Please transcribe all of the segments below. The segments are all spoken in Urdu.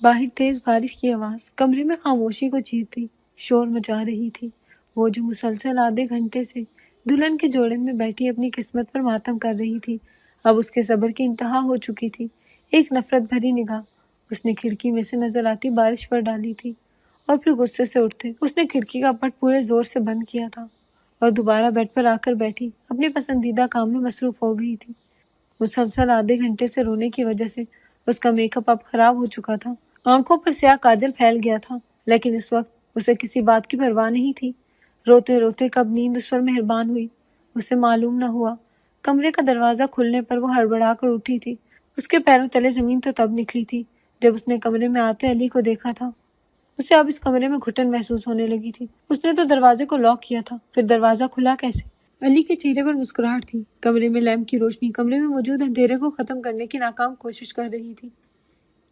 باہر تیز بارش کی آواز کمرے میں خاموشی کو چیرتی شور مچا رہی تھی۔ وہ جو مسلسل آدھے گھنٹے سے دلہن کے جوڑے میں بیٹھی اپنی قسمت پر ماتم کر رہی تھی، اب اس کے صبر کی انتہا ہو چکی تھی۔ ایک نفرت بھری نگاہ اس نے کھڑکی میں سے نظر آتی بارش پر ڈالی تھی، اور پھر غصے سے اٹھتے اس نے کھڑکی کا پٹ پورے زور سے بند کیا تھا اور دوبارہ بیڈ پر آ کر بیٹھی اپنے پسندیدہ کام میں مصروف ہو گئی تھی۔ مسلسل آدھے گھنٹے سے رونے کی وجہ سے اس کا میک اپ اب خراب ہو چکا تھا، آنکھوں پر سیاہ کاجل پھیل گیا تھا، لیکن اس وقت اسے کسی بات کی پرواہ نہیں تھی۔ روتے روتے کب نیند اس پر مہربان ہوئی اسے معلوم نہ ہوا۔ کمرے کا دروازہ کھلنے پر وہ ہڑبڑا کر اٹھی تھی۔ اس کے پیروں تلے زمین تو تب نکلی تھی جب اس نے کمرے میں آتے علی کو دیکھا تھا۔ اسے اب اس کمرے میں گھٹن محسوس ہونے لگی تھی۔ اس نے تو دروازے کو لاک کیا تھا، پھر دروازہ کھلا کیسے؟ علی کے چہرے پر مسکراہٹ تھی۔ کمرے میں لیمپ کی روشنی کمرے میں موجود اندھیرے کو ختم کرنے کی ناکام کوشش کر رہی تھی۔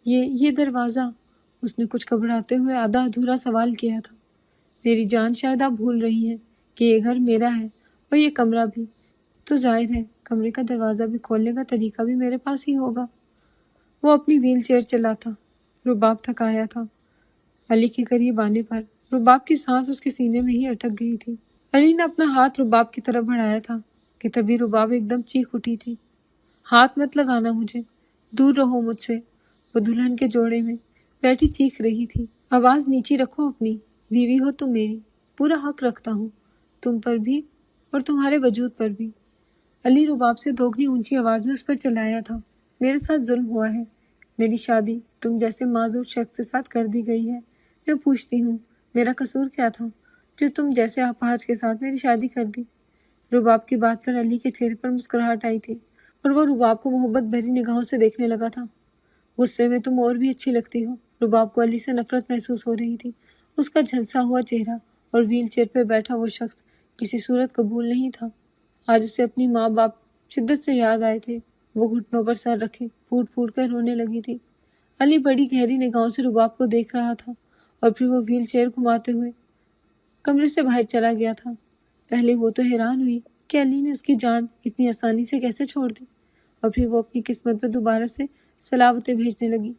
یہ دروازہ، اس نے کچھ گھبراتے ہوئے آدھا ادھورا سوال کیا تھا۔ میری جان، شاید آپ بھول رہی ہیں کہ یہ گھر میرا ہے اور یہ کمرہ بھی، تو ظاہر ہے کمرے کا دروازہ بھی کھولنے کا طریقہ بھی میرے پاس ہی ہوگا۔ وہ اپنی ویل چیئر چلاتا رباب تھکایا تھا۔ علی کے قریب آنے پر رباب کی سانس اس کے سینے میں ہی اٹک گئی تھی۔ علی نے اپنا ہاتھ رباب کی طرف بڑھایا تھا کہ تبھی رباب ایک دم چیخ اٹھی تھی۔ ہاتھ مت لگانا مجھے، دور رہو مجھ سے، وہ دلہن کے جوڑے میں بیٹھی چیخ رہی تھی۔ آواز نیچی رکھو اپنی، بیوی ہو تم میری، پورا حق رکھتا ہوں تم پر بھی اور تمہارے وجود پر بھی۔ علی رباب سے دوگنی اونچی آواز میں اس پر چلایا تھا۔ میرے ساتھ ظلم ہوا ہے، میری شادی تم جیسے معذور شخص کے ساتھ کر دی گئی ہے۔ میں پوچھتی ہوں میرا قصور کیا تھا جو تم جیسے اپاہج کے ساتھ میری شادی کر دی؟ رباب کی بات پر علی کے چہرے پر مسکراہٹ آئی تھی اور وہ رباب کو محبت بھری نگاہوں سے دیکھنے لگا تھا۔ غصے میں تم اور بھی اچھی لگتی ہو۔ رباب کو علی سے نفرت محسوس ہو رہی تھی۔ اس کا جھلسا ہوا چہرہ اور ویل چیئر پہ بیٹھا وہ شخص کسی صورت قبول نہیں تھا۔ آج اسے اپنی ماں باپ شدت سے یاد آئے تھے۔ وہ گھٹنوں پر سر رکھے پھوٹ پھوٹ کر رونے لگی تھی۔ علی بڑی گہری نگاہوں سے رباب کو دیکھ رہا تھا اور پھر وہ ویل چیئر گھماتے ہوئے کمرے سے باہر چلا گیا تھا۔ پہلے وہ تو حیران ہوئی کہ علی نے اس کی جان اتنی آسانی سے کیسے چھوڑ دی، اور پھر وہ اپنی قسمت پہ دوبارہ سے صلاوتیں بھیجنے لگی۔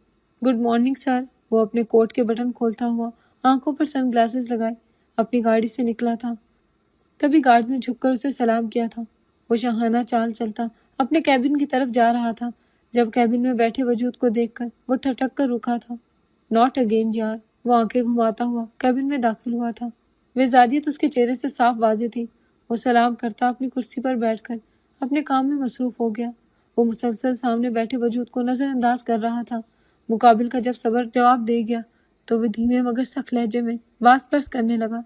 گڈ مارننگ سر، وہ اپنے کوٹ کے بٹن کھولتا ہوا آنکھوں پر سن گلاسز لگائے اپنی گاڑی سے نکلا تھا۔ تبھی گارڈ نے جھک کر اسے سلام کیا تھا۔ وہ شاہانہ چال چلتا اپنے کیبن کی طرف جا رہا تھا جب کیبن میں بیٹھے وجود کو دیکھ کر وہ ٹھٹک کر رکا تھا۔ ناٹ اگین یار، وہ آنکھیں گھماتا ہوا کیبن میں داخل ہوا تھا۔ ویزاریت اس کے چہرے سے صاف واضح تھی۔ وہ سلام کرتا اپنی کرسی پر بیٹھ کر اپنے کام میں مصروف ہو گیا۔ وہ مسلسل سامنے بیٹھے وجود کو نظر انداز کر رہا تھا۔ مقابل کا جب صبر جواب دے گیا تو وہ دھیمے مگر سخت لہجے میں باز پرس کرنے لگا۔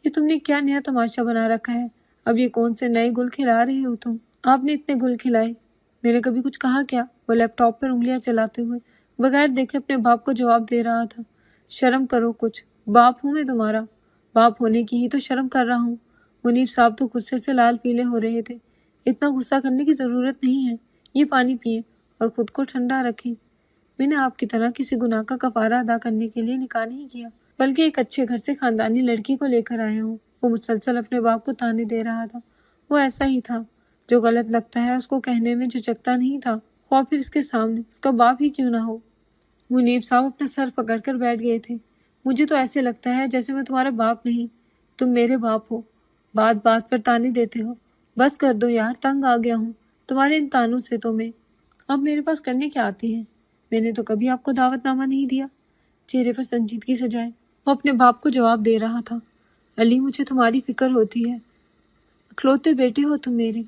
یہ تم نے کیا نیا تماشا بنا رکھا ہے؟ اب یہ کون سے نئے گل کھلا رہے ہو تم؟ آپ نے اتنے گل کھلائے، میں نے کبھی کچھ کہا کیا؟ وہ لیپ ٹاپ پر انگلیاں چلاتے ہوئے بغیر دیکھے اپنے باپ کو جواب دے رہا تھا۔ شرم کرو کچھ، باپ ہوں میں تمہارا، باپ ہونے کی ہی تو شرم کر رہا ہوں۔ منیب صاحب تو غصے سے لال پیلے ہو رہے تھے۔ اتنا غصہ کرنے کی ضرورت نہیں ہے، یہ پانی پئیں اور خود کو ٹھنڈا رکھیں۔ میں نے آپ کی طرح کسی گناہ کا کفارہ ادا کرنے کے لیے نکاح نہیں کیا، بلکہ ایک اچھے گھر سے خاندانی لڑکی کو لے کر آیا ہوں۔ وہ مسلسل اپنے باپ کو تانے دے رہا تھا۔ وہ ایسا ہی تھا، جو غلط لگتا ہے اس کو کہنے میں جھجکتا نہیں تھا، خواہ پھر اس کے سامنے اس کا باپ ہی کیوں نہ ہو۔ منیب صاحب اپنا سر پکڑ کر بیٹھ گئے تھے۔ مجھے تو ایسے لگتا ہے جیسے میں تمہارا باپ نہیں، تم میرے باپ ہو، بات بات پر تانے دیتے ہو۔ بس کر دو یار، تنگ آ گیا ہوں تمہارے ان تانوں سے تو میں۔ اب میرے پاس کرنے کیا آتی ہے؟ میں نے تو کبھی آپ کو دعوت نامہ نہیں دیا۔ چہرے پر سنجیدگی سجائے وہ اپنے باپ کو جواب دے رہا تھا۔ علی، مجھے تمہاری فکر ہوتی ہے، اکلوتے بیٹے ہو تم میرے۔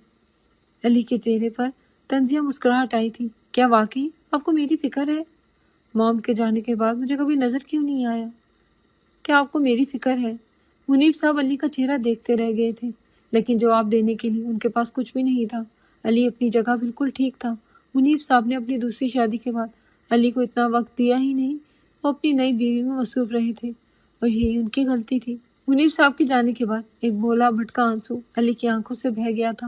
علی کے چہرے پر طنزیہ مسکراہٹ آئی تھی۔ کیا واقعی آپ کو میری فکر ہے؟ موم کے جانے کے بعد مجھے کبھی نظر کیوں نہیں آیا؟ کیا آپ کو میری فکر ہے؟ منیب صاحب علی کا چہرہ دیکھتے رہ گئے تھے، لیکن جواب دینے کے لیے ان کے پاس کچھ بھی نہیں تھا۔ علی اپنی جگہ بالکل ٹھیک تھا۔ منیب صاحب نے اپنی دوسری شادی کے بعد علی کو اتنا وقت دیا ہی نہیں۔ وہ اپنی نئی بیوی میں مصروف رہے تھے اور یہی ان کی غلطی تھی۔ منیب صاحب کے جانے کے بعد ایک بھولا بھٹکا آنسو علی کی آنکھوں سے بہہ گیا تھا،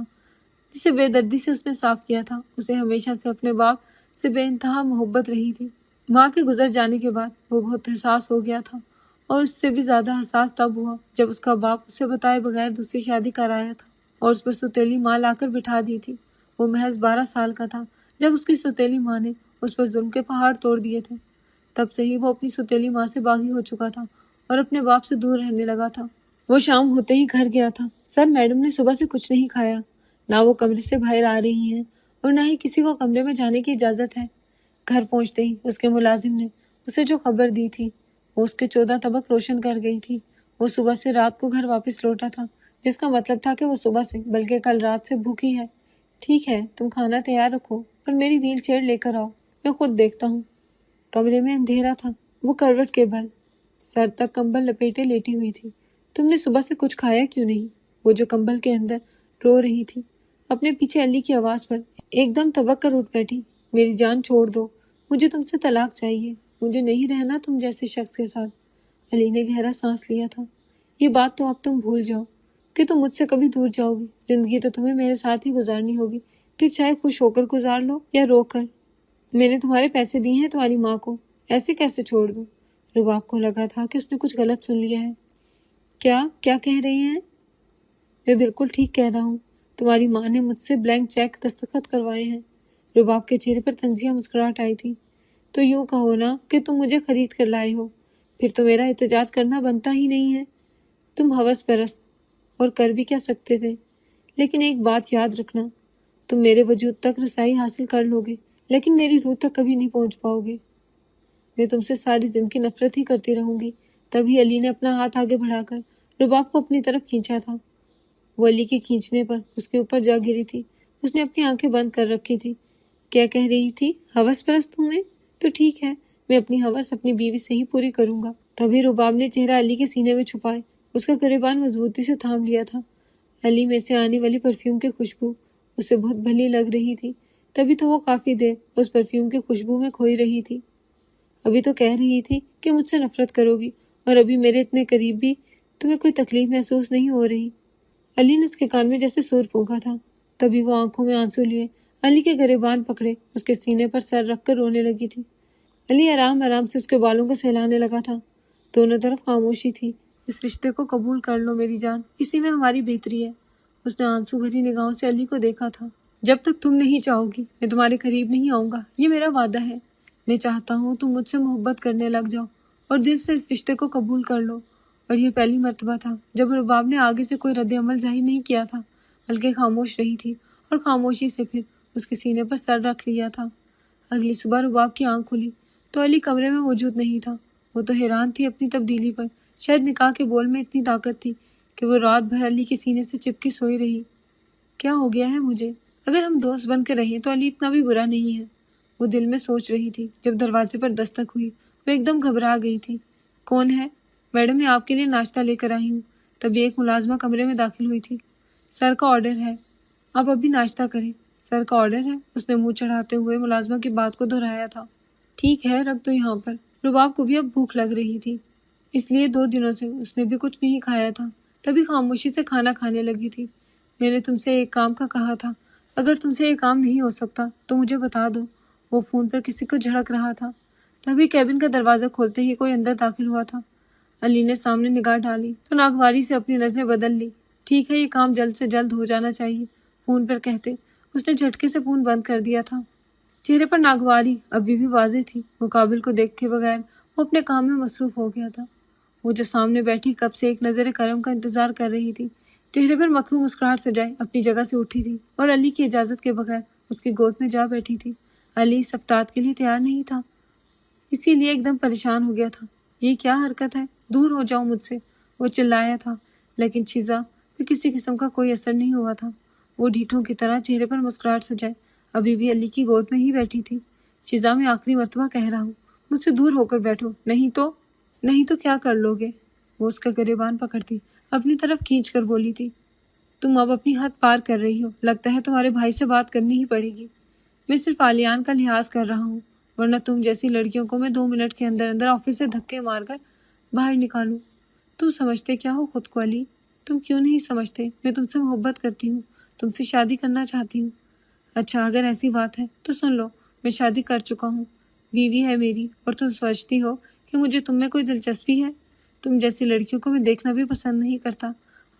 جسے بے دردی سے اس نے صاف کیا تھا۔ اسے ہمیشہ سے اپنے باپ سے بے انتہا محبت رہی تھی۔ ماں کے گزر جانے کے بعد وہ بہت حساس ہو گیا تھا، اور اس سے بھی زیادہ حساس تب ہوا جب اس کا باپ اسے بتائے بغیر دوسری شادی کرایا تھا اور اس پر سوتیلی ماں لا کر بٹھا دی تھی۔ وہ محض 12 سال کا تھا جب اس کی سوتیلی ماں نے اس پر ظلم کے پہاڑ توڑ دیے تھے۔ تب سے ہی وہ اپنی سوتیلی ماں سے باغی ہو چکا تھا اور اپنے باپ سے دور رہنے لگا تھا۔ وہ شام ہوتے ہی گھر گیا تھا۔ سر میڈم نے صبح سے کچھ نہیں کھایا، نہ وہ کمرے سے باہر آ رہی ہیں اور نہ ہی کسی کو کمرے میں جانے کی اجازت ہے۔ گھر پہنچتے ہی اس کے ملازم نے اسے جو خبر دی تھی وہ اس کے 14 طبق روشن کر گئی تھی۔ وہ صبح سے رات کو گھر واپس لوٹا تھا، جس کا مطلب تھا کہ وہ صبح سے بلکہ کل رات سے بھوکی ہے۔ ٹھیک ہے، تم کھانا تیار رکھو اور میری ویل چیئر لے کر آؤ، میں خود دیکھتا ہوں۔ کمرے میں اندھیرا تھا۔ وہ کروٹ کے بل سر تک کمبل لپیٹے لیٹی ہوئی تھی۔ تم نے صبح سے کچھ کھایا کیوں نہیں؟ وہ جو کمبل کے اندر رو رہی تھی، اپنے پیچھے علی کی آواز پر ایک دم تبک کر اٹھ بیٹھی۔ میری جان چھوڑ دو، مجھے تم سے طلاق چاہیے، مجھے نہیں رہنا تم جیسے شخص کے ساتھ۔ علی نے گہرا سانس لیا تھا۔ یہ بات تو اب تم بھول جاؤ کہ تم مجھ سے کبھی دور جاؤ گی۔ زندگی تو تمہیں میرے ساتھ ہی گزارنی ہوگی، پھر چاہے خوش ہو کر گزار لو یا رو کر۔ میں نے تمہارے پیسے دیے ہیں تمہاری ماں کو، ایسے کیسے چھوڑ دوں؟ رباب کو لگا تھا کہ اس نے کچھ غلط سن لیا ہے۔ کیا کہہ رہے ہیں؟ میں بالکل ٹھیک کہہ رہا ہوں، تمہاری ماں نے مجھ سے بلینک چیک دستخط کروائے ہیں۔ رباب کے چہرے پر طنزیہ مسکراہٹ آئی تھی۔ تو یوں کہو نا کہ تم مجھے خرید کر لائے ہو، پھر تو میرا احتجاج کرنا بنتا ہی نہیں ہے۔ تم ہوس پرست اور کر بھی کیا سکتے تھے، لیکن ایک بات یاد رکھنا، تم میرے وجود تک رسائی حاصل کر لو گے لیکن میری روح تک کبھی نہیں پہنچ پاؤ گے۔ میں تم سے ساری زندگی نفرت ہی کرتی رہوں گی۔ تبھی علی نے اپنا ہاتھ آگے بڑھا کر رباب کو اپنی طرف کھینچا تھا۔ وہ علی کے کھینچنے پر اس کے اوپر جا گری تھی۔ اس نے اپنی آنکھیں بند کر رکھی تھی۔ کیا کہہ رہی تھی؟ ہوس پرست ہوں میں؟ تو ٹھیک ہے، میں اپنی ہوس اپنی بیوی سے ہی پوری کروں گا۔ تبھی رباب نے چہرہ علی کے سینے میں چھپائے اس کا گریبان مضبوطی سے تھام لیا تھا۔ علی میں سے آنے والی پرفیوم کی خوشبو اسے بہت بھلی لگ رہی تھی، تبھی تو وہ کافی دیر اس پرفیوم کی خوشبو میں کھوئی رہی تھی۔ ابھی تو کہہ رہی تھی کہ مجھ سے نفرت کرو گی، اور ابھی میرے اتنے قریب بھی تمہیں کوئی تکلیف محسوس نہیں ہو رہی۔ علی نے اس کے کان میں جیسے سور پھونکا تھا۔ تبھی وہ آنکھوں میں آنسو لیے علی کے گریبان پکڑے اس کے سینے پر سر رکھ کر رونے لگی تھی۔ علی آرام آرام سے اس کے بالوں کو سہلانے لگا تھا۔ دونوں طرف خاموشی تھی۔ اس رشتے کو قبول کر لو میری جان، اسی میں ہماری بہتری ہے۔ اس نے آنسو بھری نگاہوں سے علی کو دیکھا تھا۔ جب تک تم نہیں چاہو گی میں تمہارے قریب نہیں آؤں گا، یہ میرا وعدہ ہے۔ میں چاہتا ہوں تم مجھ سے محبت کرنے لگ جاؤ اور دل سے اس رشتے کو قبول کر لو۔ اور یہ پہلی مرتبہ تھا جب رباب نے آگے سے کوئی رد عمل ظاہر نہیں کیا تھا، بلکہ خاموش رہی تھی اور خاموشی سے پھر اس کے سینے پر سر رکھ لیا تھا۔ اگلی صبح رباب کی آنکھ کھلی تو علی کمرے میں موجود نہیں تھا۔ وہ تو حیران تھی اپنی تبدیلی پر۔ شاید نکاح کے بول میں اتنی طاقت تھی کہ وہ رات بھر علی کے سینے سے چپکی سوئی رہی۔ کیا ہو گیا ہے مجھے؟ اگر ہم دوست بن کے رہیں تو علی اتنا بھی برا نہیں ہے، وہ دل میں سوچ رہی تھی۔ جب دروازے پر دستک ہوئی وہ ایک دم گھبرا گئی تھی۔ کون ہے؟ میڈم میں آپ کے لیے ناشتہ لے کر آئی ہوں۔ تبھی ایک ملازمہ کمرے میں داخل ہوئی تھی۔ سر کا آرڈر ہے، آپ ابھی ناشتہ کریں۔ سر کا آرڈر ہے؟ اس نے منہ چڑھاتے ہوئے ملازمہ کی بات کو دہرایا تھا۔ ٹھیک ہے، رکھ دو یہاں پر۔ رباب کو بھی اب بھوک لگ رہی تھی، اس لیے 2 دنوں سے اس نے بھی کچھ نہیں کھایا تھا۔ تبھی خاموشی سے کھانا کھانے لگی تھی۔ میں نے تم سے ایک کام کا کہا تھا، اگر تم سے یہ کام نہیں ہو سکتا تو مجھے بتا دو۔ وہ فون پر کسی کو جھڑک رہا تھا۔ تبھی کیبن کا دروازہ کھولتے ہی کوئی اندر داخل ہوا تھا۔ علی نے سامنے نگاہ ڈالی تو ناگواری سے اپنی نظریں بدل لی۔ ٹھیک ہے، یہ کام جلد سے جلد ہو جانا چاہیے، فون پر کہتے اس نے جھٹکے سے فون بند کر دیا تھا۔ چہرے پر ناگواری ابھی بھی واضح تھی۔ مقابل کو دیکھے بغیر وہ اپنے کام میں مصروف ہو گیا تھا۔ وہ جو سامنے بیٹھی کب سے ایک نظر کرم کا انتظار کر رہی تھی، چہرے پر مکروہ مسکراہٹ سجائے اپنی جگہ سے اٹھی تھی اور علی کی اجازت کے بغیر اس کی گود میں جا بیٹھی تھی۔ علی اس افتاد کے لیے تیار نہیں تھا، اسی لیے ایک دم پریشان ہو گیا تھا۔ یہ کیا حرکت ہے؟ دور ہو جاؤ مجھ سے، وہ چلایا تھا، لیکن شیزا پہ کسی قسم کا کوئی اثر نہیں ہوا تھا۔ وہ ڈھیٹوں کی طرح چہرے پر مسکراہٹ سجائے ابھی بھی علی کی گود میں ہی بیٹھی تھی۔ شیزا، میں آخری مرتبہ کہہ رہا ہوں، مجھ سے دور ہو کر بیٹھو، نہیں تو کیا کر لو گے؟ وہ اس کا گریبان پکڑتی اپنی طرف کھینچ کر بولی تھی۔ تم اب اپنی حد پار کر رہی ہو، لگتا ہے تمہارے بھائی سے بات کرنی ہی پڑے گی۔ میں صرف عالیان کا لحاظ کر رہا ہوں، ورنہ تم جیسی لڑکیوں کو میں 2 منٹ کے اندر اندر آفس سے دھکے مار کر باہر نکالوں۔ تم سمجھتے کیا ہو خود کو علی؟ تم کیوں نہیں سمجھتے میں تم سے محبت کرتی ہوں، تم سے شادی کرنا چاہتی ہوں؟ اچھا، اگر ایسی بات ہے تو سن لو، میں شادی کر چکا ہوں، بیوی ہے میری، اور تم سمجھتی ہو کہ مجھے تم میں کوئی دلچسپی ہے؟ تم جیسی لڑکیوں کو میں دیکھنا بھی پسند نہیں کرتا۔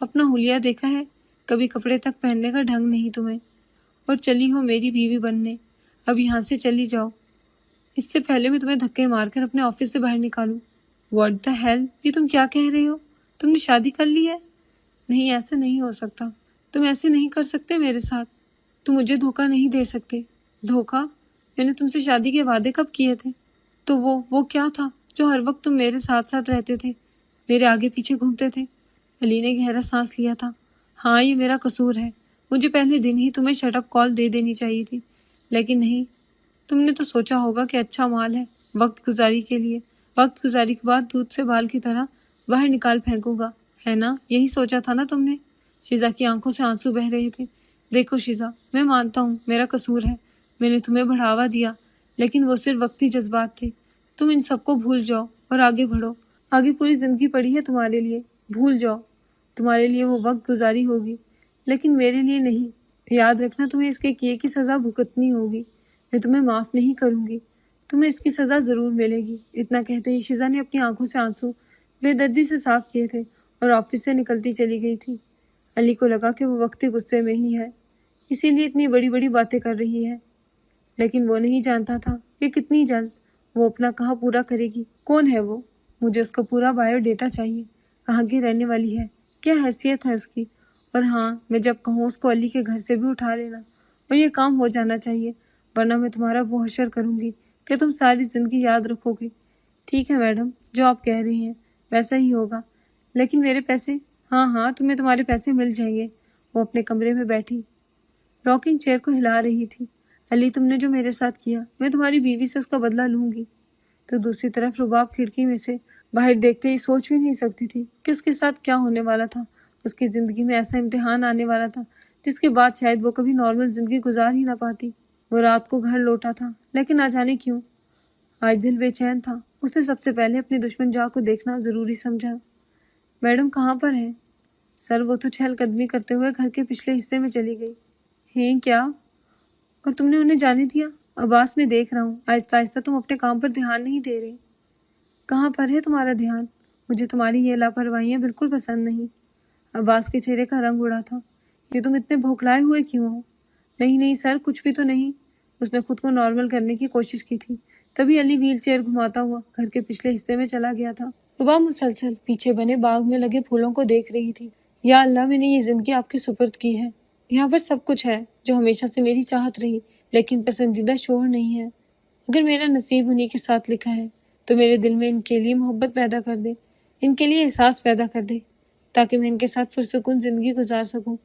اپنا حلیہ دیکھا ہے؟ کبھی کپڑے تک پہننے کا ڈھنگ نہیں تمہیں، اور چلی ہو میری بیوی بننے۔ اب یہاں سے چلی جاؤ۔ اس سے پہلے میں تمہیں دھکے مار کر اپنے آفس سے باہر نکالوں۔ واٹ دا ہیل، یہ تم کیا کہہ رہے ہو؟ تم نے شادی کر لی ہے؟ نہیں، ایسا نہیں ہو سکتا، تم ایسے نہیں کر سکتے میرے ساتھ، تم مجھے دھوکہ نہیں دے سکتے۔ دھوکہ؟ میں نے تم سے شادی کے وعدے کب کیے تھے؟ تو وہ کیا تھا جو ہر وقت تم میرے ساتھ ساتھ رہتے تھے، میرے آگے پیچھے گھومتے تھے؟ علی نے گہرا سانس لیا تھا۔ ہاں، یہ میرا قصور ہے، مجھے پہلے دن ہی تمہیں شٹ اپ کال دے دینی چاہیے تھی، لیکن نہیں، تم نے تو سوچا ہوگا کہ اچھا مال ہے وقت گزاری کے لیے، وقت گزاری کے بعد دودھ سے بال کی طرح باہر نکال پھینکوں گا، ہے نا؟ یہی سوچا تھا نا تم نے؟ شیزا کی آنکھوں سے آنسو بہہ رہے تھے۔ دیکھو شیزا، میں مانتا ہوں میرا قصور ہے، میں نے تمہیں بڑھاوا دیا، لیکن وہ صرف وقتی جذبات تھے۔ تم ان سب کو بھول جاؤ اور آگے بڑھو، آگے پوری زندگی پڑی ہے تمہارے لیے، بھول جاؤ۔ تمہارے لیے وہ وقت گزاری ہوگی، لیکن میرے لیے نہیں۔ یاد رکھنا، تمہیں اس کے کیے کی سزا بھگتنی ہوگی، میں تمہیں معاف نہیں کروں گی، تمہیں اس کی سزا ضرور ملے گی۔ اتنا کہتے ہی شیزا نے اپنی آنکھوں سے آنسو بے دردی سے صاف کیے تھے اور آفس سے نکلتی چلی گئی تھی۔ علی کو لگا کہ وہ وقتی غصے میں ہی ہے، اسی لیے اتنی بڑی بڑی باتیں کر رہی ہے، لیکن وہ نہیں جانتا تھا کہ کتنی جلد وہ اپنا کہا پورا کرے گی۔ کون ہے وہ؟ مجھے اس کا پورا بایو ڈیٹا چاہیے، کہاں کی رہنے والی ہے، کیا حیثیت ہے اس کی، اور ہاں، میں جب کہوں اس کو علی کے گھر سے بھی اٹھا لینا، اور یہ کام ہو جانا چاہیے، ورنہ میں تمہارا وہ حشر کروں گی کہ تم ساری زندگی یاد رکھو گی۔ ٹھیک ہے میڈم، جو آپ کہہ رہی ہیں ویسا ہی ہوگا، لیکن میرے پیسے؟ ہاں، تمہیں تمہارے پیسے مل جائیں گے۔ وہ اپنے کمرے میں بیٹھی راکنگ چیئر کو ہلا رہی تھی۔ علی، تم نے جو میرے ساتھ کیا، میں تمہاری بیوی سے اس کا بدلہ لوں گی۔ تو دوسری طرف رباب کھڑکی میں سے باہر دیکھتے ہی سوچ بھی نہیں سکتی تھی کہ اس کے ساتھ کیا ہونے والا تھا۔ اس کی زندگی میں ایسا امتحان آنے والا تھا جس کے بعد شاید وہ کبھی نارمل زندگی گزار ہی نہ پاتی۔ وہ رات کو گھر لوٹا تھا، لیکن نہ جانے کیوں آج دل بے چین تھا۔ اس نے سب سے پہلے اپنی دشمن جا کو دیکھنا ضروری سمجھا۔ میڈم کہاں پر ہیں؟ سر، وہ تو چہل قدمی کرتے ہوئے گھر کے پچھلے حصے میں چلی گئی۔ ہیں کیا؟ اور تم نے انہیں جانے دیا؟ عباس، میں دیکھ رہا ہوں، آہستہ آہستہ تم اپنے کام پر دھیان نہیں دے رہے۔ کہاں پر ہے تمہارا دھیان؟ مجھے تمہاری یہ لاپرواہیاں بالکل پسند نہیں۔ عباس کے چہرے کا رنگ اڑا تھا۔ یہ تم اتنے بھوکلائے ہوئے کیوں ہو؟ نہیں سر، کچھ بھی تو نہیں۔ اس نے خود کو نارمل کرنے کی کوشش کی تھی، تبھی علی ویل چیئر گھماتا ہوا گھر کے پچھلے حصے میں چلا گیا تھا۔ رباب مسلسل پیچھے بنے باغ میں لگے پھولوں کو دیکھ رہی تھی۔ یا اللہ، میں نے یہ زندگی آپ کے سپرد کی ہے، یہاں پر سب کچھ ہے جو ہمیشہ سے میری چاہت رہی، لیکن پسندیدہ شوہر نہیں ہے۔ اگر میرا نصیب انہی کے ساتھ لکھا ہے تو میرے دل میں ان کے لیے محبت پیدا کر دے، ان کے لیے احساس پیدا کر دے، تاکہ میں ان کے ساتھ پرسکون زندگی گزار سکوں۔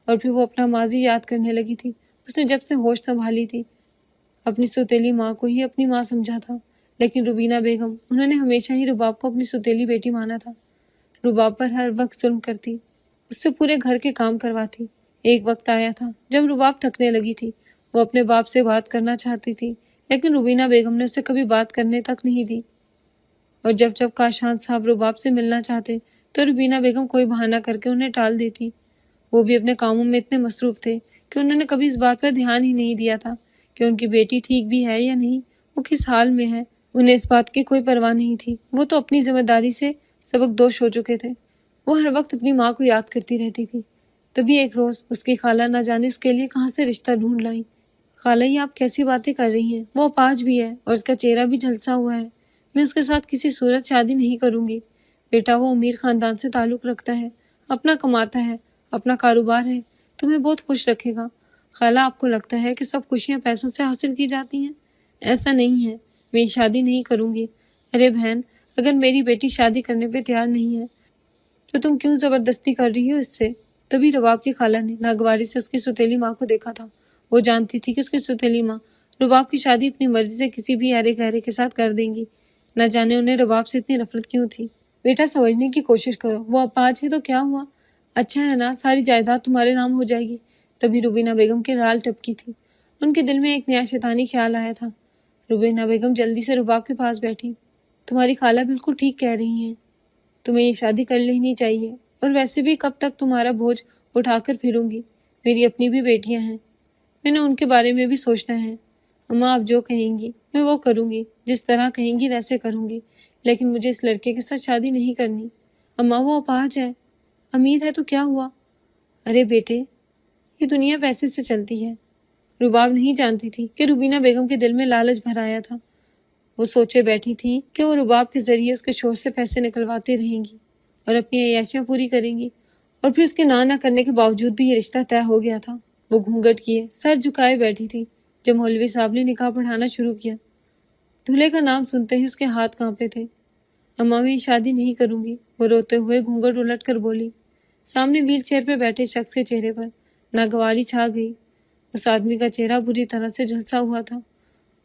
اور پھر وہ اپنا ماضی یاد کرنے لگی تھی۔ اس نے جب سے ہوش سنبھالی تھی اپنی سوتیلی ماں کو ہی اپنی ماں سمجھا تھا، لیکن روبینہ بیگم، انہوں نے ہمیشہ ہی رباب کو اپنی سوتیلی بیٹی مانا تھا۔ رباب پر ہر وقت ظلم کرتی، اس سے پورے گھر کے کام کرواتی۔ ایک وقت آیا تھا جب رباب تھکنے لگی تھی، وہ اپنے باپ سے بات کرنا چاہتی تھی، لیکن روبینہ بیگم نے اسے کبھی بات کرنے تک نہیں دی۔ اور جب کاشان صاحب رباب سے ملنا چاہتے تو روبینہ بیگم کوئی بہانہ کر کے انہیں ٹال دیتی۔ وہ بھی اپنے کاموں میں اتنے مصروف تھے کہ انہوں نے کبھی اس بات پر دھیان ہی نہیں دیا تھا کہ ان کی بیٹی ٹھیک بھی ہے یا نہیں، وہ کس حال میں ہے۔ انہیں اس بات کی کوئی پرواہ نہیں تھی، وہ تو اپنی ذمہ داری سے سبق دوش ہو چکے تھے۔ وہ ہر وقت اپنی ماں کو یاد کرتی رہتی تھی۔ تبھی ایک روز اس کی خالہ نہ جانے اس کے لیے کہاں سے رشتہ ڈھونڈ لائیں۔ خالہ، یہ آپ کیسی باتیں کر رہی ہیں؟ وہ اپاہج بھی ہے اور اس کا چہرہ بھی جھلسا ہوا ہے، میں اس کے ساتھ کسی صورت شادی نہیں کروں گی۔ بیٹا، وہ امیر خاندان سے تعلق رکھتا ہے، اپنا کماتا ہے، اپنا کاروبار ہے، تمہیں بہت خوش رکھے گا۔ خالہ، آپ کو لگتا ہے کہ سب خوشیاں پیسوں سے حاصل کی جاتی ہیں؟ ایسا نہیں ہے، میں شادی نہیں کروں گی۔ ارے بہن، اگر میری بیٹی شادی کرنے پہ تیار نہیں ہے تو تم کیوں زبردستی کر رہی ہو اس سے؟ تبھی رباب کی خالہ نے ناگواری سے اس کی سوتیلی ماں کو دیکھا تھا۔ وہ جانتی تھی کہ اس کی سوتیلی ماں رباب کی شادی اپنی مرضی سے کسی بھی ارے گہرے کے ساتھ کر دیں گی، نہ جانے انہیں رباب سے اتنی نفرت کیوں تھی۔ بیٹا، سمجھنے کی کوشش کرو، وہ اپاہج ہے تو کیا ہوا؟ اچھا ہے نا، ساری جائیداد تمہارے نام ہو جائے گی۔ تبھی روبینہ بیگم کی رال ٹپکی تھی۔ ان کے دل میں ایک نیا شیطانی خیال آیا تھا۔ روبینہ بیگم جلدی سے رباب کے پاس بیٹھی۔ تمہاری خالہ بالکل ٹھیک کہہ رہی ہیں، تمہیں یہ شادی کر لینی چاہیے، اور ویسے بھی کب تک تمہارا بوجھ اٹھا کر پھروں گی؟ میری اپنی بھی بیٹیاں ہیں، میں نے ان کے بارے میں بھی سوچنا ہے۔ اماں، آپ جو کہیں گی میں وہ کروں گی، جس طرح کہیں گی ویسے کروں گی، لیکن مجھے اس لڑکے کے ساتھ شادی نہیں کرنی۔ اماں، وہ اپاہج ہے، امیر ہے تو کیا ہوا؟ ارے بیٹے، یہ دنیا پیسے سے چلتی ہے۔ رباب نہیں جانتی تھی کہ روبینہ بیگم کے دل میں لالچ بھر آیا تھا۔ وہ سوچے بیٹھی تھی کہ وہ رباب کے ذریعے اس کے شوہر سے پیسے نکلواتی رہیں گی اور اپنی عیاشیاں پوری کریں گی، اور پھر اس کے نہ کرنے کے باوجود بھی یہ رشتہ طے ہو گیا تھا۔ وہ گھونگھٹ کیے سر جھکائے بیٹھی تھی جب مولوی صاحب نے نکاح پڑھانا شروع کیا۔ دولہے کا نام سنتے ہی اس کے ہاتھ کانپے تھے۔ اماں میں یہ شادی نہیں کروں گی، وہ روتے ہوئے گھونگھٹ الٹ کر بولی۔ سامنے ویل چیئر پہ بیٹھے شخص کے چہرے پر ناگواری چھا گئی۔ اس آدمی کا چہرہ بری طرح سے جھلسا ہوا تھا۔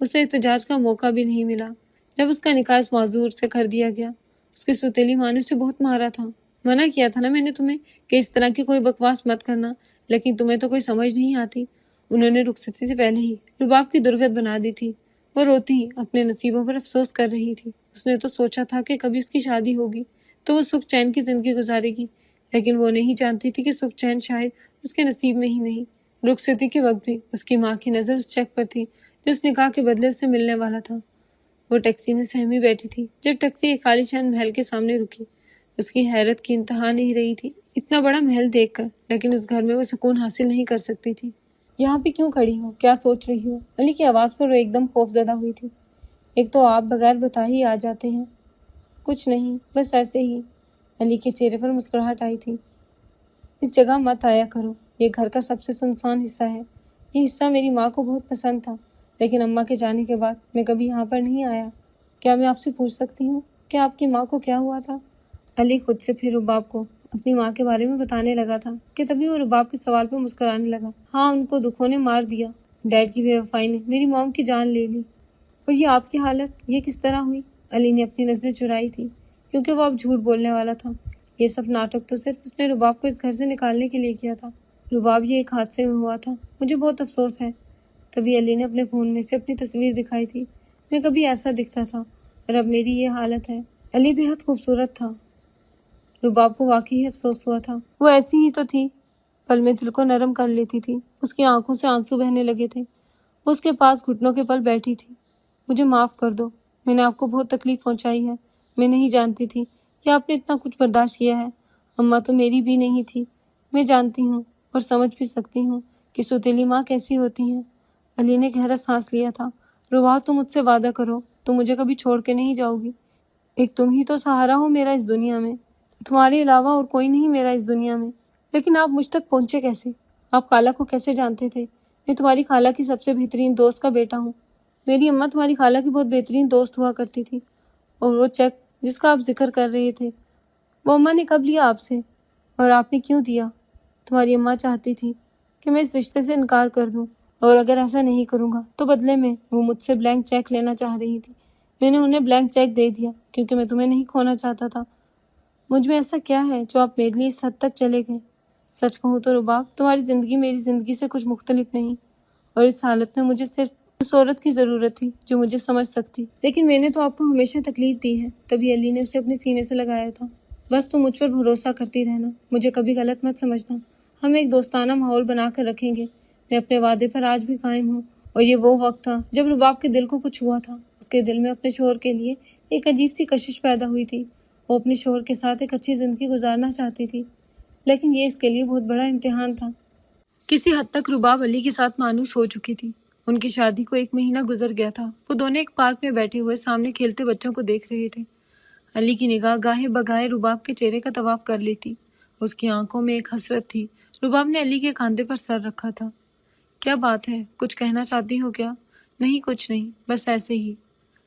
اسے احتجاج کا موقع بھی نہیں ملا جب اس کا نکاح اس معذور سے کر دیا گیا۔ اس کی سوتیلی ماں نے اسے بہت مارا تھا۔ منع کیا تھا نا میں نے تمہیں کہ اس طرح کی کوئی بکواس مت کرنا، لیکن تمہیں تو کوئی سمجھ نہیں آتی۔ انہوں نے رخصتی سے پہلے ہی رباب کی درگت بنا دی تھی۔ وہ روتی ہی اپنے نصیبوں پر افسوس کر رہی تھی۔ اس نے تو سوچا تھا کہ کبھی اس کی شادی ہوگی تو وہ سکھ چین کی زندگی گزارے گی، لیکن وہ نہیں جانتی تھی کہ سکھ چین شاید اس کے نصیب میں ہی نہیں۔ رخصتی کے وقت بھی اس کی ماں کی نظر اس چیک پر تھی جو اس نکاح کے بدلے اس سے ملنے والا تھا۔ وہ ٹیکسی میں سہمی بیٹھی تھی جب ٹیکسی ایک عالی شان محل کے سامنے رکی۔ اس کی حیرت کی انتہا نہیں رہی تھی اتنا بڑا محل دیکھ کر، لیکن اس گھر میں وہ سکون حاصل نہیں کر سکتی تھی۔ یہاں پہ کیوں کھڑی ہو؟ کیا سوچ رہی ہو؟ علی کی آواز پر وہ ایک دم خوف زدہ ہوئی تھی۔ ایک تو آپ بغیر بتا ہی آ جاتے ہیں۔ کچھ نہیں، بس ایسے ہی۔ علی کے چہرے پر مسکراہٹ آئی تھی۔ اس جگہ مت آیا کرو، یہ گھر کا سب سے سنسان حصہ ہے۔ یہ حصہ میری ماں کو بہت پسند تھا، لیکن اماں کے جانے کے بعد میں کبھی یہاں پر نہیں آیا۔ کیا میں آپ سے پوچھ سکتی ہوں کہ آپ کی ماں کو کیا ہوا تھا؟ علی خود سے پھر رباب کو اپنی ماں کے بارے میں بتانے لگا تھا کہ تبھی وہ رباب کے سوال پر مسکرانے لگا۔ ہاں، ان کو دکھوں نے مار دیا۔ ڈیڈ کی بے وفائی نے میری موم کی جان لے لی۔ اور یہ آپ کی حالت یہ کس طرح ہوئی؟ علی نے اپنی نظریں چرائی تھی کیونکہ وہ اب جھوٹ بولنے والا تھا۔ یہ سب ناٹک تو صرف اس نے رباب کو اس گھر سے نکالنے کے لیے کیا تھا۔ رباب، یہ ایک حادثے میں ہوا تھا، مجھے بہت افسوس ہے۔ تبھی علی نے اپنے فون میں سے اپنی تصویر دکھائی تھی۔ میں کبھی ایسا دکھتا تھا اور اب میری یہ حالت ہے۔ علی بے حد خوبصورت تھا۔ رباب کو واقعی افسوس ہوا تھا۔ وہ ایسی ہی تو تھی، پل میں دل کو نرم کر لیتی تھی۔ اس کی آنکھوں سے آنسو بہنے لگے تھے۔ وہ اس کے پاس گھٹنوں کے پل بیٹھی تھی۔ مجھے معاف کر دو، میں نے آپ کو بہت تکلیف پہنچائی ہے۔ میں نہیں جانتی تھی کہ آپ نے اتنا کچھ برداشت کیا ہے۔ اماں تو میری بھی نہیں تھی۔ میں جانتی ہوں اور سمجھ بھی سکتی ہوں کہ سوتیلی ماں کیسی ہوتی ہیں۔ علی نے گہرا سانس لیا تھا۔ رباب، تم مجھ سے وعدہ کرو، تم مجھے کبھی چھوڑ کے نہیں جاؤ گی۔ ایک تم ہی تو سہارا ہو میرا اس دنیا میں، تمہارے علاوہ اور کوئی نہیں میرا اس دنیا میں۔ لیکن آپ مجھ تک پہنچے کیسے؟ آپ خالہ کو کیسے جانتے تھے؟ میں تمہاری خالہ کی سب سے بہترین دوست کا بیٹا ہوں۔ میری اماں تمہاری خالہ کی بہت بہترین دوست ہوا کرتی تھی۔ اور وہ چیک جس کا آپ ذکر کر رہے تھے، وہ اماں نے کب لیا آپ سے؟ اور آپ نے کیوں دیا؟ تمہاری اماں چاہتی تھی کہ میں اس رشتے سے انکار کر دوں، اور اگر ایسا نہیں کروں گا تو بدلے میں وہ مجھ سے بلینک چیک لینا چاہ رہی تھی۔ میں نے انہیں بلینک چیک دے دیا کیونکہ میں تمہیں نہیں کھونا چاہتا تھا۔ مجھ میں ایسا کیا ہے جو آپ میرے لیے اس حد تک چلے گئے؟ سچ کہوں تو رباب، تمہاری زندگی میری زندگی سے کچھ مختلف نہیں، اور اس حالت میں مجھے صرف اس عورت کی ضرورت تھی جو مجھے سمجھ سکتی، لیکن میں نے تو آپ کو ہمیشہ تکلیف دی ہے۔ تبھی علی نے اسے اپنے سینے سے لگایا تھا۔ بس تم مجھ پر بھروسہ کرتی رہنا، مجھے کبھی غلط مت سمجھنا۔ ہم ایک دوستانہ ماحول بنا کر رکھیں گے۔ میں اپنے وعدے پر آج بھی قائم ہوں۔ اور یہ وہ وقت تھا جب رباب کے دل کو کچھ ہوا تھا۔ اس کے دل میں اپنے شوہر کے لیے ایک عجیب سی کشش پیدا ہوئی تھی۔ وہ اپنے شوہر کے ساتھ ایک اچھی زندگی گزارنا چاہتی تھی، لیکن یہ اس کے لیے بہت بڑا امتحان تھا۔ کسی حد تک رباب علی کے ساتھ مانوس ہو چکی تھی۔ ان کی شادی کو 1 مہینہ گزر گیا تھا۔ وہ دونوں ایک پارک میں بیٹھے ہوئے سامنے کھیلتے بچوں کو دیکھ رہے تھے۔ علی کی نگاہ گاہے بگاہے رباب کے چہرے کا طواف کر لیتی۔ اس کی آنکھوں میں ایک حسرت تھی۔ رباب نے علی کے کاندھے پر سر رکھا تھا۔ کیا بات ہے؟ کچھ کہنا چاہتی ہو کیا؟ نہیں، کچھ نہیں، بس ایسے ہی۔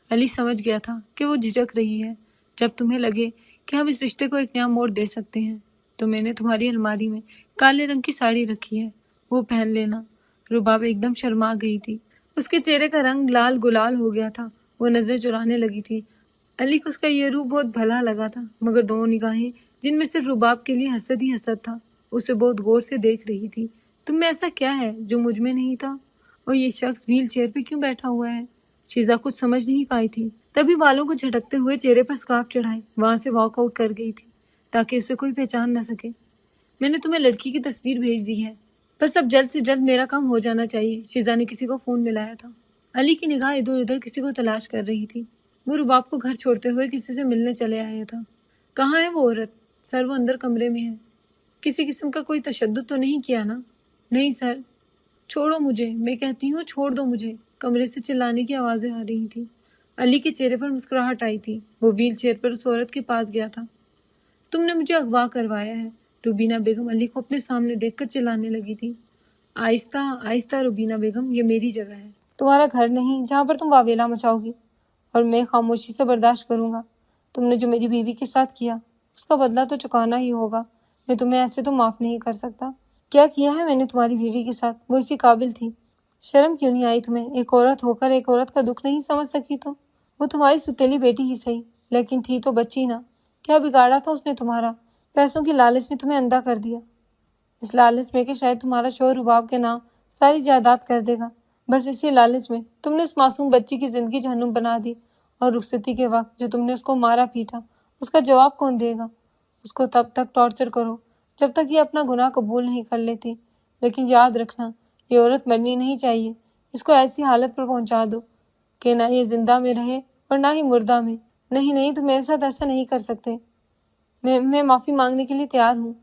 علی سمجھ گیا تھا کہ وہ جھجک رہی ہے۔ جب تمہیں لگے کہ ہم اس رشتے کو ایک نیا موڑ دے سکتے ہیں تو میں نے تمہاری الماری میں کالے رنگ کی ساڑی رکھی ہے، وہ پہن لینا۔ رباب ایک دم شرما گئی تھی۔ اس کے چہرے کا رنگ لال گلال ہو گیا تھا۔ وہ نظریں چرانے لگی تھی۔ علی کو اس کا یہ روح بہت بھلا لگا تھا، مگر دونوں نگاہیں جن میں صرف رباب کے لیے حسد ہی حسد تھا اسے بہت غور سے دیکھ رہی تھی۔ تم میں ایسا کیا ہے جو مجھ میں نہیں تھا؟ اور یہ شخص ویل چیئر پہ کیوں بیٹھا ہوا ہے؟ شیزا کچھ سمجھ نہیں پائی تھی۔ تبھی بالوں کو جھٹکتے ہوئے چہرے پر سکارف چڑھائے وہاں سے واک آؤٹ کر گئی تھی تاکہ اسے کوئی پہچان نہ سکے۔ میں نے تمہیں لڑکی کی تصویر بھیج دی ہے، بس اب جلد سے جلد میرا کام ہو جانا چاہیے۔ شیزا نے کسی کو فون ملایا تھا۔ علی کی نگاہ ادھر ادھر کسی کو تلاش کر رہی تھی۔ وہ رباب کو گھر چھوڑتے ہوئے کسی سے ملنے چلے آیا تھا۔ کہاں ہے وہ عورت؟ سر، وہ اندر کمرے میں ہے۔ کسی قسم کا کوئی تشدد تو نہیں کیا نا؟ نہیں سر۔ چھوڑو مجھے، میں کہتی ہوں چھوڑ دو مجھے۔ کمرے سے چلانے کی آوازیں آ رہی تھیں۔ علی کے چہرے پر مسکراہٹ آئی تھی۔ وہ ویل چیئر پر اس عورت کے پاس گیا تھا۔ تم نے مجھے اغوا کروایا ہے، روبینہ بیگم علی کو اپنے سامنے دیکھ کر چلانے لگی تھی۔ آہستہ آہستہ روبینہ بیگم، یہ میری جگہ ہے، تمہارا گھر نہیں جہاں پر تم واویلا مچاؤ گی، اور میں خاموشی سے برداشت کروں گا۔ تم نے جو میری بیوی کے ساتھ کیا اس کا بدلہ تو چکانا ہی ہوگا۔ میں تمہیں ایسے تو معاف نہیں کر سکتا۔ کیا کیا ہے میں نے تمہاری بیوی کے ساتھ؟ وہ اسی قابل تھی۔ شرم کیوں نہیں آئی تمہیں؟ ایک عورت ہو کر ایک عورت کا دکھ نہیں سمجھ سکی تم؟ وہ تمہاری ستیلی بیٹی ہی صحیح، لیکن تھی تو بچی نہ۔ کیا بگاڑا تھا اس نے تمہارا؟ پیسوں کی لالچ نے تمہیں اندھا کر دیا، اس لالچ میں کہ شاید تمہارا شوہر رباب کے نام ساری جائیداد کر دے گا۔ بس اسی لالچ میں تم نے اس معصوم بچی کی زندگی جہنم بنا دی، اور رخصتی کے وقت جو تم نے اس کو مارا پیٹا، اس کا جواب کون دے گا؟ اس کو تب تک ٹارچر کرو جب تک یہ اپنا گناہ قبول نہیں کر لیتی، لیکن یاد رکھنا یہ عورت مرنی نہیں چاہیے۔ اس کو ایسی حالت پر پہنچا دو کہ نہ یہ زندہ میں رہے اور نہ ہی مردہ میں۔ نہیں نہیں، تم میرے ساتھ ایسا نہیں کر سکتے۔ میں معافی مانگنے کے لیے تیار ہوں۔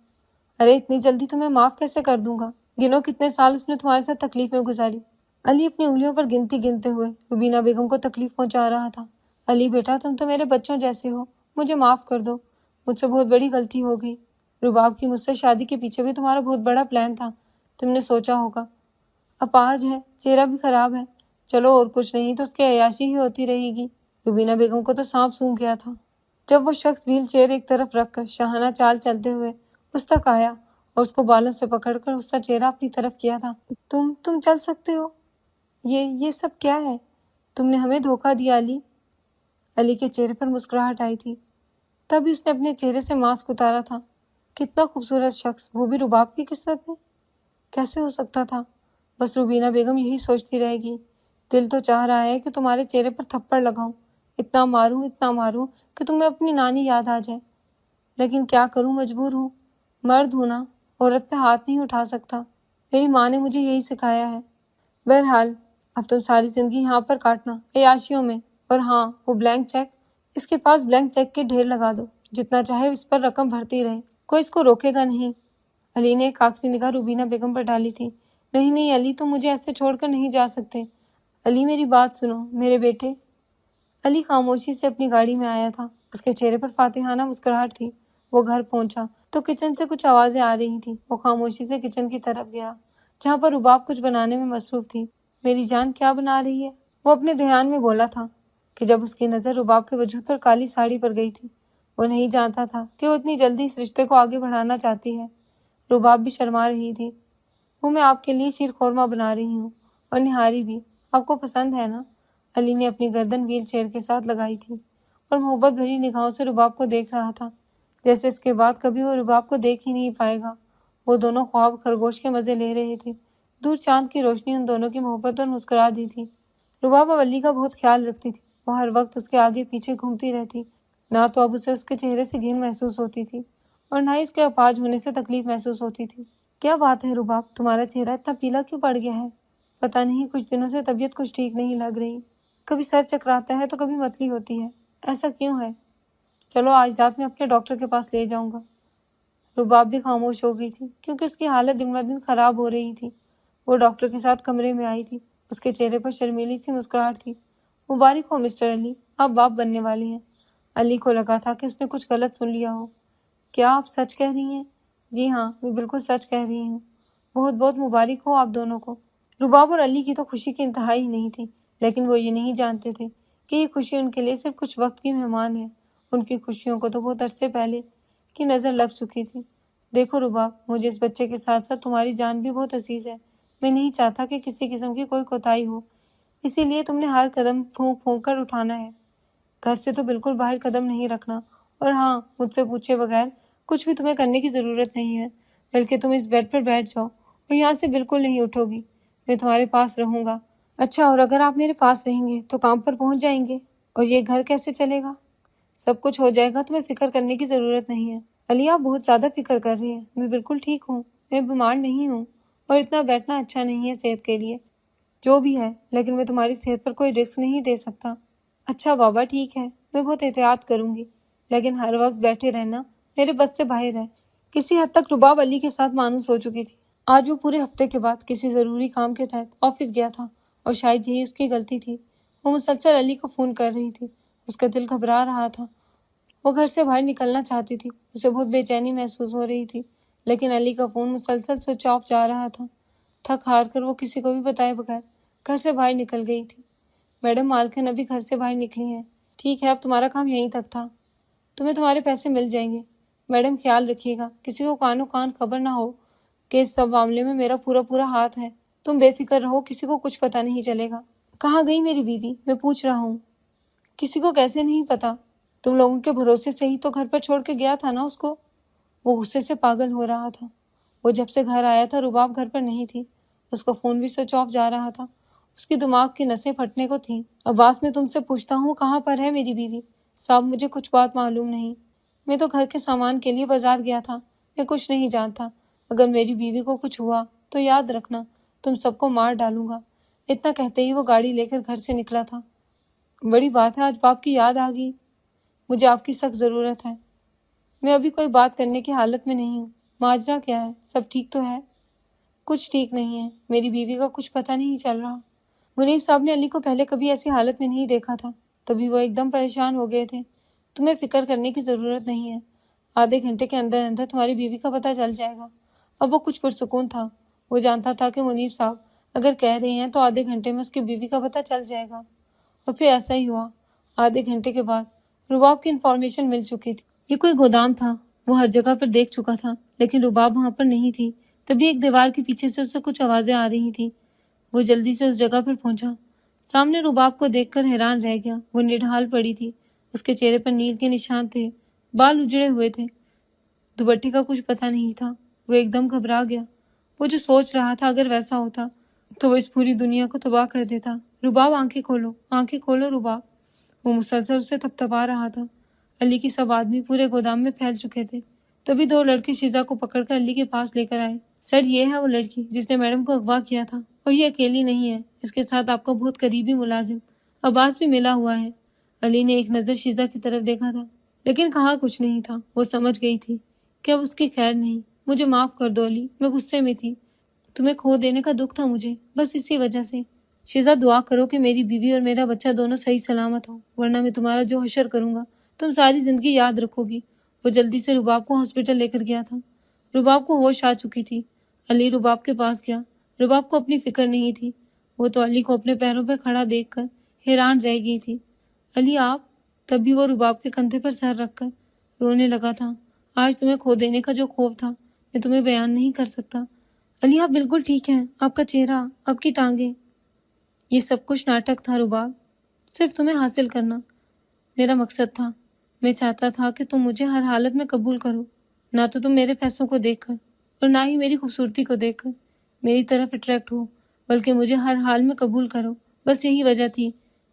ارے اتنی جلدی تمہیں معاف کیسے کر دوں گا؟ گنو کتنے سال اس نے تمہارے ساتھ تکلیف میں گزاری۔ علی اپنی انگلیوں پر گنتی گنتے ہوئے روبینہ بیگم کو تکلیف پہنچا رہا تھا۔ علی بیٹا، تم تو میرے بچوں جیسے ہو، مجھے معاف کر دو، مجھ سے بہت بڑی غلطی ہو گئی۔ رباب کی مجھ سے شادی کے پیچھے بھی تمہارا بہت بڑا پلان تھا، تم نے سوچا ہوگا۔ اپاہج ہے، چہرہ بھی خراب ہے، چلو اور کچھ نہیں تو اس کی عیاشی ہی ہوتی رہے گی۔ روبینہ بیگم کو تو سانپ سونگھ گیا تھا جب وہ شخص ویل چیئر ایک طرف رکھ کر شاہانہ چال چلتے ہوئے اس تک آیا اور اس کو بالوں سے پکڑ کر اس کا چہرہ اپنی طرف کیا تھا۔ تم چل سکتے ہو؟ یہ سب کیا ہے؟ تم نے ہمیں دھوکہ دیا علی۔ علی کے چہرے پر مسکراہٹ آئی تھی، تب اس نے اپنے چہرے سے ماسک اتارا تھا۔ کتنا خوبصورت شخص، وہ بھی رباب کی قسمت میں؟ کیسے ہو سکتا تھا؟ بس روبینہ بیگم یہی سوچتی رہے گی۔ دل تو چاہ رہا ہے کہ تمہارے چہرے پر تھپڑ لگاؤں، اتنا ماروں کہ تمہیں اپنی نانی یاد آ جائے، لیکن کیا کروں، مجبور ہوں۔ مرد ہوں نا، عورت پہ ہاتھ نہیں اٹھا سکتا، میری ماں نے مجھے یہی سکھایا ہے۔ بہرحال اب تم ساری زندگی یہاں پر کاٹنا، عیاشیوں میں، اور ہاں وہ بلینک چیک، اس کے پاس بلینک چیک کے ڈھیر لگا دو، جتنا چاہے اس پر رقم بھرتی رہے، کوئی اس کو روکے گا نہیں۔ علی نے ایک آخری نگاہ روبینہ بیگم پر ڈالی تھی۔ نہیں نہیں علی، تم مجھے ایسے چھوڑ کر نہیں جا سکتے۔ علی میری بات سنو میرے بیٹے۔ علی خاموشی سے اپنی گاڑی میں آیا تھا، اس کے چہرے پر فاتحانہ مسکراہٹ تھی۔ وہ گھر پہنچا تو کچن سے کچھ آوازیں آ رہی تھیں۔ وہ خاموشی سے کچن کی طرف گیا جہاں پر رباب کچھ بنانے میں مصروف تھی۔ میری جان کیا بنا رہی ہے؟ وہ اپنے دھیان میں بولا تھا کہ جب اس کی نظر رباب کے وجود پر کالی ساڑی پر گئی تھی، وہ نہیں جانتا تھا کہ وہ اتنی جلدی اس رشتے کو آگے بڑھانا چاہتی ہے۔ رباب بھی شرما رہی تھی۔ وہ میں آپ کے لیے شیر خورمہ بنا رہی ہوں، اور نہاری بھی، آپ کو پسند ہے نا؟ علی نے اپنی گردن ویل چیئر کے ساتھ لگائی تھی اور محبت بھری نگاہوں سے رباب کو دیکھ رہا تھا، جیسے اس کے بعد کبھی وہ رباب کو دیکھ ہی نہیں پائے گا۔ وہ دونوں خواب خرگوش کے مزے لے رہے تھے۔ دور چاند کی روشنی ان دونوں کی محبت پر مسکرا دی تھی۔ رباب اب علی کا بہت خیال رکھتی تھی۔ وہ ہر وقت اس کے آگے پیچھے گھومتی رہتی، نہ تو اب اسے اس کے چہرے سے گھن محسوس ہوتی تھی اور نہ ہی اس کے اپاہج ہونے سے تکلیف محسوس ہوتی تھی۔ کیا بات ہے رباب، تمہارا چہرہ اتنا پیلا کیوں پڑ گیا ہے؟ پتہ نہیں، کچھ دنوں سے طبیعت کچھ ٹھیک نہیں لگ رہی، کبھی سر چکراتا ہے تو کبھی متلی ہوتی ہے، ایسا کیوں ہے؟ چلو آج رات میں اپنے ڈاکٹر کے پاس لے جاؤں گا۔ رباب بھی خاموش ہو گئی تھی کیونکہ اس کی حالت دن بدن خراب ہو رہی تھی۔ وہ ڈاکٹر کے ساتھ کمرے میں آئی تھی، اس کے چہرے پر شرمیلی سی مسکراہٹ تھی۔ مبارک ہو مسٹر علی، آپ باپ بننے والے ہیں۔ علی کو لگا تھا کہ اس نے کچھ غلط سن لیا ہو۔ کیا آپ سچ کہہ رہی ہیں؟ جی ہاں، میں بالکل سچ کہہ رہی ہوں۔ بہت بہت مبارک ہو آپ دونوں کو۔ رباب اور علی کی تو خوشی کی انتہا ہی نہیں تھی، لیکن وہ یہ نہیں جانتے تھے کہ یہ خوشی ان کے لیے صرف کچھ وقت کی مہمان ہے۔ ان کی خوشیوں کو تو بہت عرصے پہلے کی نظر لگ چکی تھی۔ دیکھو رباب، مجھے اس بچے کے ساتھ ساتھ تمہاری جان بھی بہت عزیز ہے۔ میں نہیں چاہتا کہ کسی قسم کی کوئی کوتاہی ہو، اسی لیے تم نے ہر قدم پھونک پھونک کر اٹھانا ہے۔ گھر سے تو بالکل باہر قدم نہیں رکھنا، اور ہاں، مجھ سے پوچھے بغیر کچھ بھی تمہیں کرنے کی ضرورت نہیں ہے، بلکہ تم اس بیڈ پر بیٹھ جاؤ اور یہاں سے بالکل نہیں اٹھو گی۔ میں تمہارے پاس رہوں گا۔ اچھا، اور اگر آپ میرے پاس رہیں گے تو کام پر پہنچ جائیں گے، اور یہ گھر کیسے چلے گا؟ سب کچھ ہو جائے گا، تمہیں فکر کرنے کی ضرورت نہیں ہے۔ علی، آپ بہت زیادہ فکر کر رہی ہیں۔ میں بالکل ٹھیک ہوں، میں بیمار نہیں ہوں، اور اتنا بیٹھنا اچھا نہیں ہے صحت کے لیے۔ جو بھی ہے، لیکن میں تمہاری صحت پر کوئی رسک نہیں دے سکتا۔ اچھا بابا، ٹھیک ہے، میں بہت احتیاط کروں گی، لیکن ہر وقت بیٹھے رہنا میرے بس سے باہر ہے۔ کسی حد تک رباب علی کے ساتھ مانوس ہو چکی تھی۔ آج وہ پورے ہفتے کے بعد کسی ضروری کام کے تحت آفس گیا تھا، اور شاید یہی اس کی غلطی تھی۔ وہ مسلسل علی کو فون کر رہی تھی۔ اس کا دل گھبرا رہا تھا، وہ گھر سے باہر نکلنا چاہتی تھی، اسے بہت بے چینی محسوس ہو رہی تھی، لیکن علی کا فون مسلسل سوئچ آف جا رہا تھا۔ تھک ہار کر وہ کسی کو بھی بتائے بغیر گھر سے باہر نکل گئی تھی۔ میڈم مالکن ابھی گھر سے باہر نکلی ہیں۔ ٹھیک ہے، اب تمہارا کام یہیں تک تھا، تمہیں تمہارے پیسے مل جائیں گے۔ میڈم خیال رکھیے گا، کسی کو کانوں کان خبر نہ ہو کہ اس سب معاملے میں میرا پورا ہاتھ ہے۔ تم بے فکر رہو، کسی کو کچھ پتہ نہیں چلے گا۔ کہاں گئی میری بیوی؟ میں پوچھ رہا ہوں۔ کسی کو کیسے نہیں پتا؟ تم لوگوں کے بھروسے سے ہی تو گھر پر چھوڑ کے گیا تھا نا اس کو۔ وہ غصے سے پاگل ہو رہا تھا۔ وہ جب سے گھر آیا تھا رباب گھر پر نہیں تھی، اس کا فون بھی سوئچ آف جا رہا تھا، اس کی دماغ کی نسیں پھٹنے کو تھیں۔ عباس، میں تم سے پوچھتا ہوں کہاں پر ہے میری بیوی؟ صاحب مجھے کچھ بات معلوم نہیں، میں تو گھر کے سامان کے لیے بازار گیا تھا، میں کچھ نہیں جانتا۔ اگر میری بیوی کو کچھ ہوا تو یاد رکھنا تم سب کو مار ڈالوں گا۔ اتنا کہتے ہی وہ گاڑی لے کر گھر سے نکلا تھا۔ بڑی بات ہے، آج باپ کی یاد آ گئی، مجھے آپ کی سخت ضرورت ہے۔ میں ابھی کوئی بات کرنے کی حالت میں نہیں ہوں۔ ماجرا کیا ہے؟ سب ٹھیک تو ہے؟ کچھ ٹھیک نہیں ہے، میری بیوی کا کچھ پتہ نہیں چل رہا۔ منیب صاحب نے علی کو پہلے کبھی ایسی حالت میں نہیں دیکھا تھا، تبھی وہ ایک دم پریشان ہو گئے تھے۔ تمہیں فکر کرنے کی ضرورت نہیں ہے، آدھے گھنٹے کے اندر اندر تمہاری بیوی کا پتہ چل جائے گا۔ اب وہ کچھ پرسکون تھا، وہ جانتا تھا کہ منیب صاحب اگر کہہ رہے ہیں تو آدھے گھنٹے میں اس کی بیوی کا پتہ چل جائے گا۔ اور پھر ایسا ہی ہوا۔ آدھے گھنٹے کے بعد رباب کی انفارمیشن مل چکی تھی۔ یہ کوئی گودام تھا، وہ ہر جگہ پر دیکھ چکا تھا، لیکن رباب وہاں پر نہیں تھی۔ تبھی ایک دیوار کے پیچھے سے اسے کچھ آوازیں آ رہی تھیں۔ وہ جلدی سے اس جگہ پر پہنچا، سامنے رباب کو دیکھ کر حیران رہ گیا۔ وہ نڈھال پڑی تھی، اس کے چہرے پر نیل کے نشان تھے، بال اجڑے ہوئے تھے، دوپٹے کا کچھ پتہ نہیں تھا۔ وہ ایک دم گھبرا گیا۔ وہ جو سوچ رہا تھا اگر ویسا ہوتا تو وہ اس پوری دنیا کو تباہ کر دیتا۔ رباب آنکھیں کھولو رباب۔ وہ مسلسل اسے تھپتھپا رہا تھا۔ علی کی سب آدمی پورے گودام میں پھیل چکے تھے۔ تبھی دو لڑکے شیزا کو پکڑ کر علی کے پاس لے کر آئے۔ سر، یہ ہے وہ لڑکی جس نے میڈم کو اغوا کیا تھا، اور یہ اکیلی نہیں ہے، اس کے ساتھ آپ کا بہت قریبی ملازم عباس بھی ملا ہوا ہے۔ علی نے ایک نظر شیزا کی طرف دیکھا تھا، لیکن کہا کچھ نہیں تھا۔ وہ سمجھ گئی تھی کہ اب اس کی خیر نہیں۔ مجھے معاف کر دو علی، میں غصے میں تھی، تمہیں کھو دینے کا دکھ تھا مجھے، بس اسی وجہ سے۔ شیزا، دعا کرو کہ میری بیوی اور میرا بچہ دونوں صحیح سلامت ہوں، ورنہ میں تمہارا جو حشر کروں گا تم ساری زندگی یاد رکھو گی۔ وہ جلدی سے رباب کو ہاسپٹل لے کر گیا تھا۔ رباب کو ہوش آ چکی تھی۔ علی رباب کے پاس گیا۔ رباب کو اپنی فکر نہیں تھی، وہ تو علی کو اپنے پیروں پہ کھڑا دیکھ کر حیران رہ گئی تھی۔ علی آپ؟ تب بھی وہ رباب کے کندھے پر سر رکھ کر رونے لگا تھا۔ آج تمہیں کھو دینے کا جو خوف تھا میں تمہیں بیان نہیں کر سکتا۔ علی آپ بالکل ٹھیک ہیں، آپ کا چہرہ، آپ کی ٹانگیں، یہ سب کچھ ناٹک تھا رباب، صرف تمہیں حاصل کرنا میرا مقصد تھا۔ میں چاہتا تھا کہ تم مجھے ہر حالت میں قبول کرو، نہ تو تم میرے پیسوں کو دیکھ کر اور نہ ہی میری خوبصورتی کو دیکھ کر میری طرف اٹریکٹ ہو، بلکہ مجھے ہر حال میں قبول کرو، بس یہی وجہ تھی۔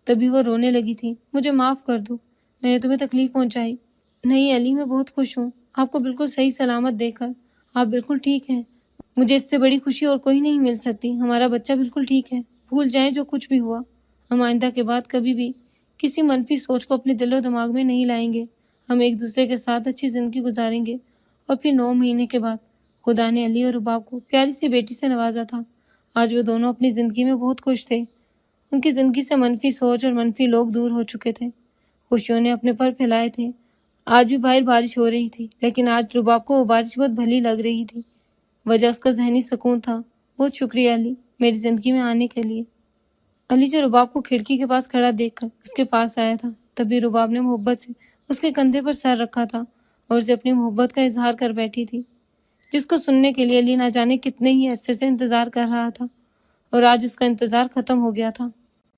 تبھی وہ رونے لگی تھی۔ مجھے معاف کر دو، میں نے تمہیں تکلیف پہنچائی۔ نہیں علی، میں بہت خوش ہوں آپ کو بالکل صحیح سلامت دیکھ کر، آپ بالکل ٹھیک ہیں، مجھے اس سے بڑی خوشی اور کوئی نہیں مل سکتی۔ ہمارا بچہ بالکل ٹھیک ہے، بھول جائیں جو کچھ بھی ہوا۔ ہم آئندہ کے بعد کبھی بھی کسی منفی سوچ کو اپنے دل و دماغ میں نہیں لائیں گے۔ ہم ایک دوسرے کے ساتھ اچھی زندگی گزاریں گے۔ اور پھر 9 مہینے کے بعد خدا نے علی اور رباب کو پیاری سی بیٹی سے نوازا تھا۔ آج وہ دونوں اپنی زندگی میں بہت خوش تھے۔ ان کی زندگی سے منفی سوچ اور منفی لوگ دور ہو چکے تھے۔ خوشیوں نے اپنے پر پھیلائے تھے۔ آج بھی باہر بارش ہو رہی تھی، لیکن آج رباب کو وہ بارش بہت بھلی لگ رہی تھی۔ وجہ اس کا ذہنی سکون تھا۔ بہت شکریہ علی، میری زندگی میں آنے کے لیے۔ علی جو رباب کو کھڑکی کے پاس کھڑا دیکھ کر اس کے پاس آیا تھا، تبھی رباب نے محبت سے اس کے کندھے پر سر رکھا تھا اور اسے اپنی محبت کا اظہار کر بیٹھی تھی، جس کو سننے کے لیے علی نہ جانے کتنے ہی عرصے سے انتظار کر رہا تھا، اور آج اس کا انتظار ختم ہو گیا تھا۔